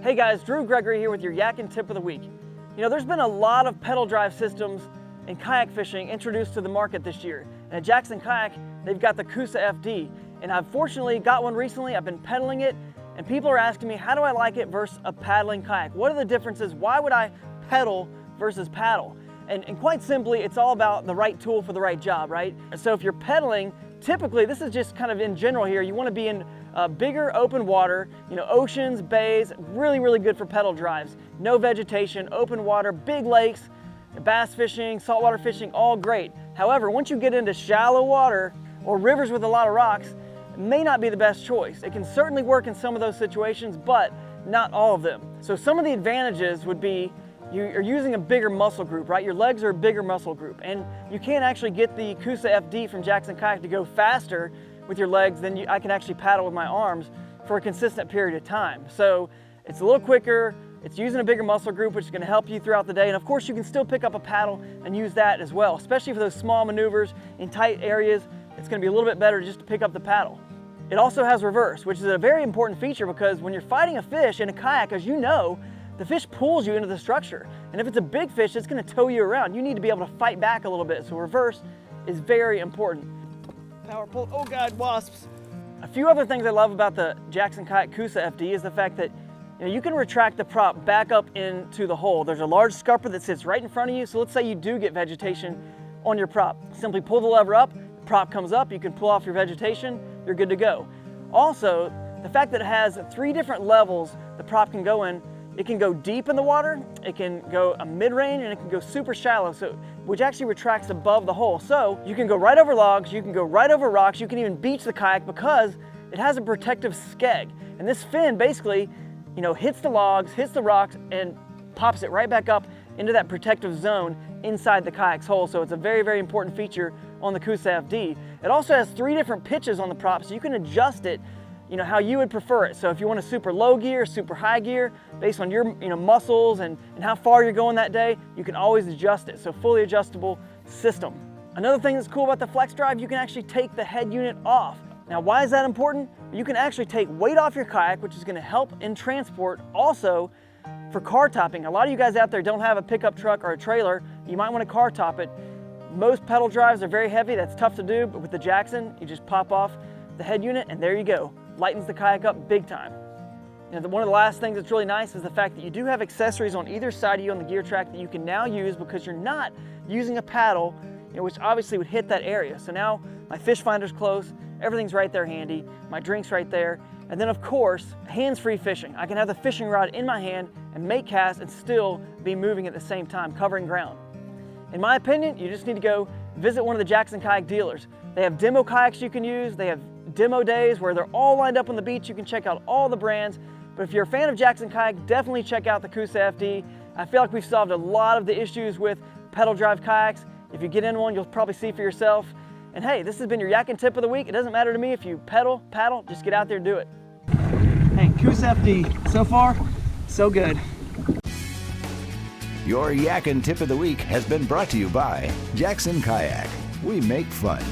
Hey guys, Drew Gregory here with your Yak'n tip of the week. You know, there's been a lot of pedal drive systems in kayak fishing introduced to the market this year. And at Jackson Kayak, they've got the Coosa FD. And I've fortunately got one recently. I've been pedaling it, and people are asking me, how do I like it versus a paddling kayak? What are the differences? Why would I pedal versus paddle? And quite simply, it's all about the right tool for the right job, right? So if you're pedaling, typically, this is just kind of in general here, you want to be in bigger open water, you know, oceans, bays, really, really good for pedal drives. No vegetation, open water, big lakes, bass fishing, saltwater fishing, all great. However, once you get into shallow water or rivers with a lot of rocks, it may not be the best choice. It can certainly work in some of those situations, but not all of them. So some of the advantages would be you're using a bigger muscle group, right? Your legs are a bigger muscle group, and you can't actually get the Coosa FD from Jackson Kayak to go faster with your legs than I can actually paddle with my arms for a consistent period of time. So it's a little quicker, it's using a bigger muscle group, which is gonna help you throughout the day. And of course, you can still pick up a paddle and use that as well, especially for those small maneuvers in tight areas. It's gonna be a little bit better just to pick up the paddle. It also has reverse, which is a very important feature because when you're fighting a fish in a kayak, as you know, the fish pulls you into the structure. And if it's a big fish, it's gonna tow you around. You need to be able to fight back a little bit. So reverse is very important. Power pull, oh God, wasps. A few other things I love about the Jackson Kayak Coosa FD is the fact that you can retract the prop back up into the hole. There's a large scupper that sits right in front of you. So let's say you do get vegetation on your prop. Simply pull the lever up, the prop comes up, you can pull off your vegetation, you're good to go. Also, the fact that it has 3 different levels the prop can go in. It can go deep in the water, it can go a mid-range, and it can go super shallow, which actually retracts above the hole. So you can go right over logs, you can go right over rocks, you can even beach the kayak because it has a protective skeg. And this fin basically, hits the logs, hits the rocks, and pops it right back up into that protective zone inside the kayak's hole. So it's a very, very important feature on the Coosa FD. It also has 3 different pitches on the prop, so you can adjust it how you would prefer it. So if you want a super low gear, super high gear, based on your muscles and how far you're going that day, you can always adjust it. So fully adjustable system. Another thing that's cool about the flex drive, you can actually take the head unit off. Now, why is that important? You can actually take weight off your kayak, which is gonna help in transport. Also, for car topping, a lot of you guys out there don't have a pickup truck or a trailer, you might wanna car top it. Most pedal drives are very heavy, that's tough to do, but with the Jackson, you just pop off the head unit and there you go. Lightens the kayak up big time. One of the last things that's really nice is the fact that you do have accessories on either side of you on the gear track that you can now use because you're not using a paddle, which obviously would hit that area. So now my fish finder's close, everything's right there handy, my drink's right there, and then of course, hands-free fishing. I can have the fishing rod in my hand and make casts and still be moving at the same time, covering ground. In my opinion, you just need to go visit one of the Jackson Kayak dealers. They have demo kayaks you can use, they have demo days where they're all lined up on the beach. You can check out all the brands. But if you're a fan of Jackson Kayak, definitely check out the Coosa FD. I feel like we've solved a lot of the issues with pedal drive kayaks. If you get in one, you'll probably see for yourself. And hey, this has been your Yak'n tip of the week. It doesn't matter to me if you pedal, paddle, just get out there and do it. Hey, Coosa FD, so far, so good. Your Yak'n tip of the week has been brought to you by Jackson Kayak. We make fun.